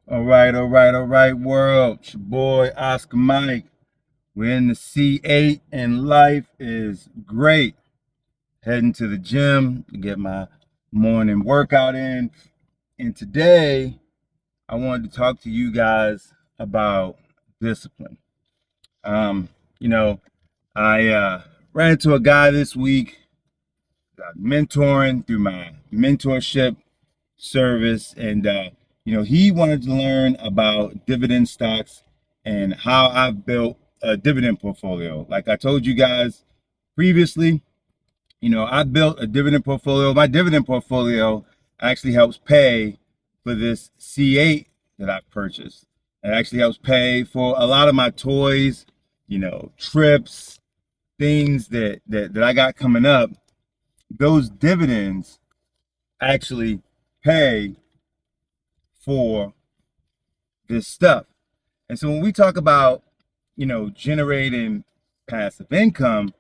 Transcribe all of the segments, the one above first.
All right, world. It's your boy Oscar Mike. We're in the C8 and life is great. Heading to the gym to get my morning workout in. And today I wanted to talk to you guys about discipline. Um, you know, I ran into a guy this week, mentoring through my mentorship service, and he wanted to learn about dividend stocks and how I've built a dividend portfolio. Like I told you guys previously, I built a dividend portfolio. My dividend portfolio actually helps pay for this C8 that I've purchased. It actually helps pay for a lot of my toys, trips, things that I got coming up. Those dividends actually pay for this stuff. And so when we talk about, generating passive income,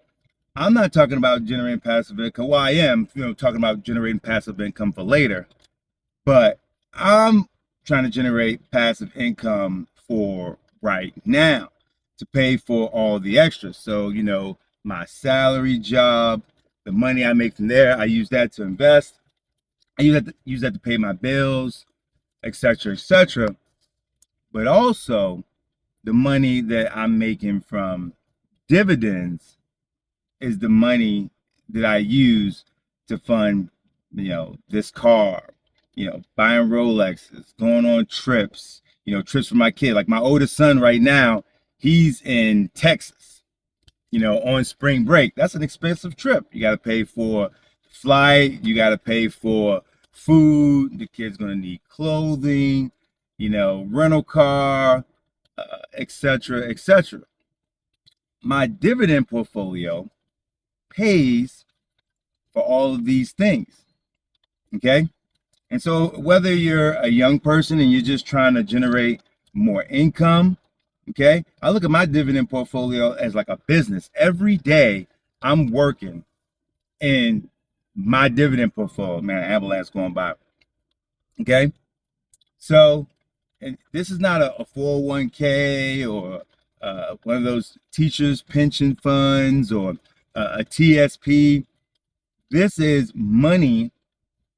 I'm not talking about generating passive income. Well, I am, talking about generating passive income for later, but I'm trying to generate passive income for right now to pay for all the extras. So, my salary job, the money I make from there, I use that to invest. I use that to pay my bills, etc., etc. But also the money that I'm making from dividends is the money that I use to fund, this car, buying Rolexes, going on trips, trips for my kid. Like my oldest son right now, he's in Texas, on spring break. That's an expensive trip. You got to pay for flight, you got to pay for food, the kid's going to need clothing, rental car, etc., etc. My dividend portfolio pays for all of these things. Okay. And so whether you're a young person and you're just trying to generate more income, okay, I look at my dividend portfolio as like a business. Every day I'm working in my dividend portfolio. Man, an ambulance going by. Okay. So, and this is not a 401k or one of those teachers' pension funds or a TSP. This is money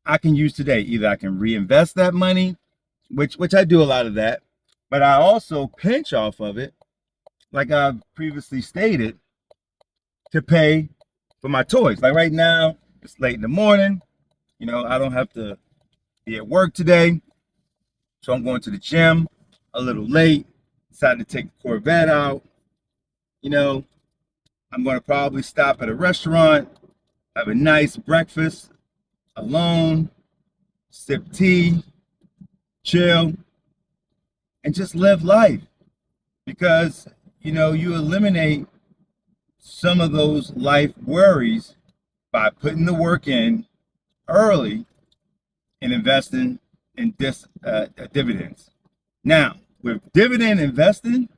I can use today. Either I can reinvest that money, which I do a lot of that, but I also pinch off of it, like I've previously stated, to pay for my toys. Like right now, it's late in the morning. I don't have to be at work today, so I'm going to the gym a little late. Decided to take the Corvette out. I'm going to probably stop at a restaurant, have a nice breakfast alone, sip tea, chill, and just live life. Because, you eliminate some of those life worries by putting the work in early and investing in dividends. Now, with dividend investing,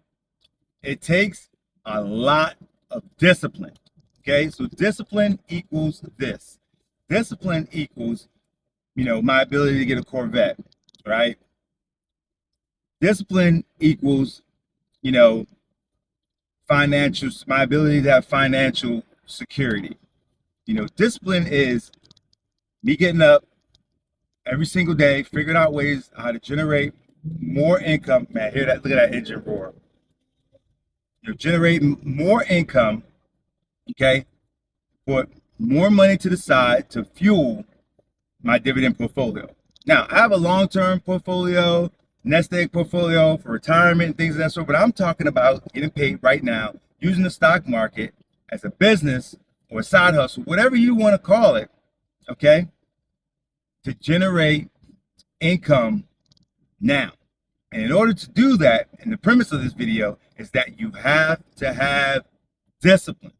it takes a lot of discipline. Okay, so discipline equals this. Discipline equals, my ability to get a Corvette, right? Discipline equals, my ability to have financial security. Discipline is me getting up every single day, figuring out ways how to generate more income. Man, hear that? Look at that engine roar. Generate more income, okay? Put more money to the side to fuel my dividend portfolio. Now, I have a long-term portfolio, nest egg portfolio for retirement, things of that sort, but I'm talking about getting paid right now, using the stock market as a business or a side hustle, whatever you want to call it, okay, to generate income now. And in order to do that, and the premise of this video is that you have to have discipline,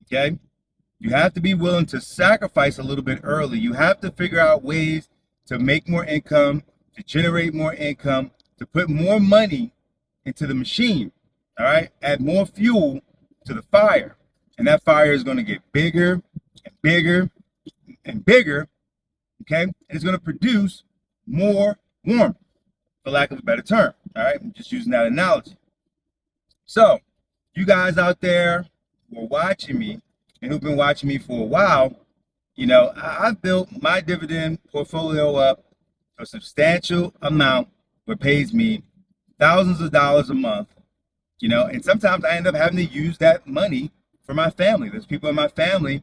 okay? You have to be willing to sacrifice a little bit early. You have to figure out ways to make more income, to generate more income, to put more money into the machine, all right? Add more fuel to the fire. And that fire is going to get bigger and bigger and bigger, okay? And it's going to produce more warmth. for lack of a better term. All right, I'm just using that analogy. So, you guys out there who are watching me and who've been watching me for a while, you know, I've built my dividend portfolio up to a substantial amount that pays me thousands of dollars a month, you know, and sometimes I end up having to use that money for my family. There's people in my family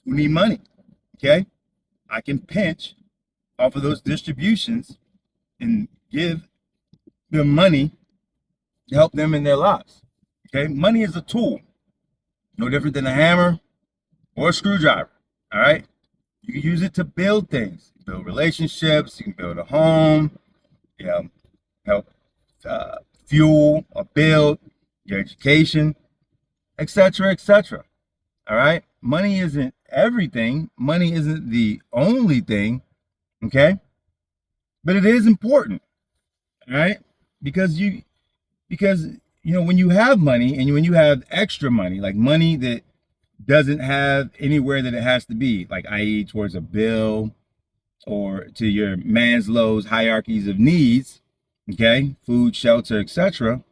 who need money, okay? I can pinch off of those distributions and give them money to help them in their lives, okay? Money is a tool, no different than a hammer or a screwdriver, all right? You can use it to build things, build relationships, you can build a home, you know, help fuel or build your education, etc., etc. All right, money isn't everything. Money isn't the only thing, okay? But it is important, all right? Because you know, when you have money and when you have extra money, like money that doesn't have anywhere that it has to be, like i.e. towards a bill or to your Maslow's hierarchies of needs, okay, food, shelter, etc.,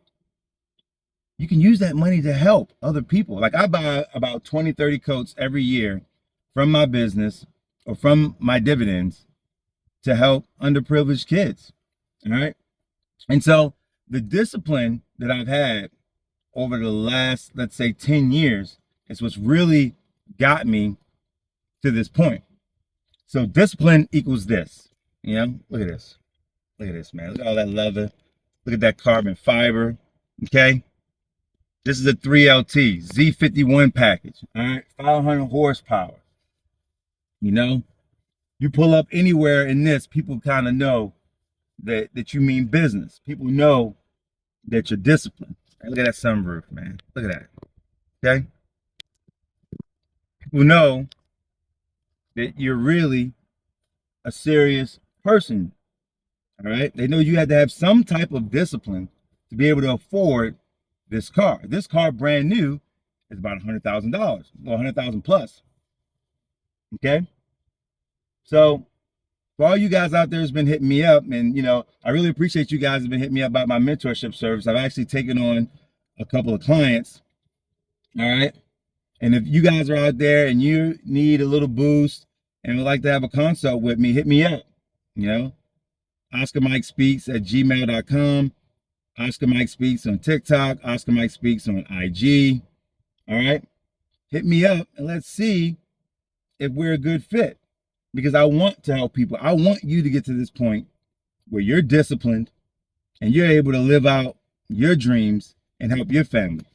you can use that money to help other people. Like I buy about 20, 30 coats every year from my business or from my dividends to help underprivileged kids, all right? And so the discipline that I've had over the last, let's say, 10 years is what's really got me to this point. So discipline equals this, you know? Look at this. Look at this, man. Look at all that leather. Look at that carbon fiber, okay? This is a 3LT Z51 package, all right? 500 horsepower. You know, you pull up anywhere in this, people kind of know that you mean business. People know that you're disciplined. Right, look at that sunroof, man. Look at that, okay? People know that you're really a serious person, all right? They know you had to have some type of discipline to be able to afford this car. This car, brand new, is about $100,000, well, 100,000 plus. Okay, so for all you guys out there who's been hitting me up, and you know, I really appreciate you guys have been hitting me up about my mentorship service. I've actually taken on a couple of clients. All right, and if you guys are out there and you need a little boost and would like to have a consult with me, hit me up. You know, OscarMikeSpeaks@gmail.com. Oscar Mike Speaks on TikTok, Oscar Mike Speaks on IG. All right, hit me up and let's see if we're a good fit, because I want to help people. I want you to get to this point where you're disciplined and you're able to live out your dreams and help your family.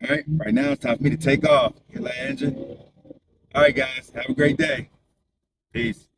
All right now it's time for me to take off. Get that engine. All right, guys, have a great day. Peace.